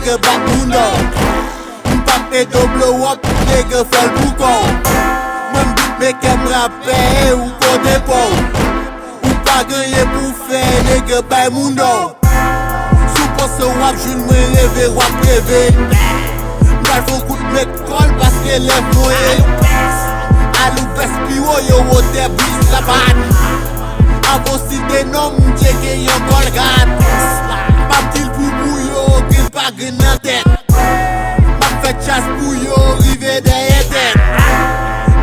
nigga bat mundo. M'pape double wop, nigga fel boucon. Mwen bit me kem rappe ou kote pou. Ou pa genye pou fe, nigga bay mundo. Sou pense wap joun mwen reve wap reve. M'al fon kout me kol paske lev noye. Alou bes piwo yo wote blis la ban. Avon si de nom cheke yon kolgat. Map til pou yo, gil pa gil nan tet. Map fet chas pou yo, rive deye tet.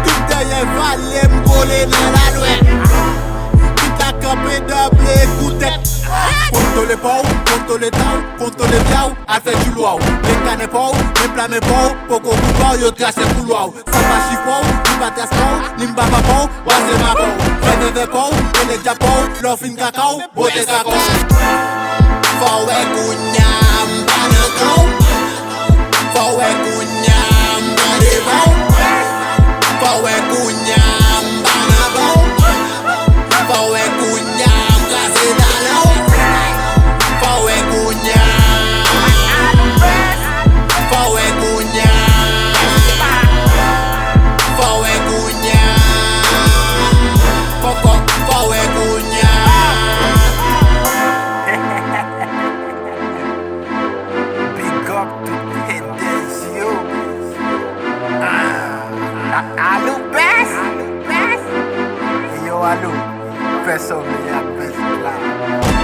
Tout deye valem gole nan la lwet. Tout la kampe doble koutet. Konto le pou, konto le tau, konto le biau, al fe joulouaw. Men kane pou, men plame pou, poko koupau yo trase koulouaw. Sa pa chif pou, ni batas pou, ni mbaba pou, wase ma pou. Fede pou, ele dja pou, lo fin kakao, bote kakao. Fawe kunyam banakau. Fawe kunyam banibau. Fawe kunyam banabau. Fawe kunyam kasedalau. Fawe kunyam. Fawe kunyam. Fawe kunyam. Fawe kunyam. Big up to Edezio. Alou best. Yo Alou, best of me, best plan.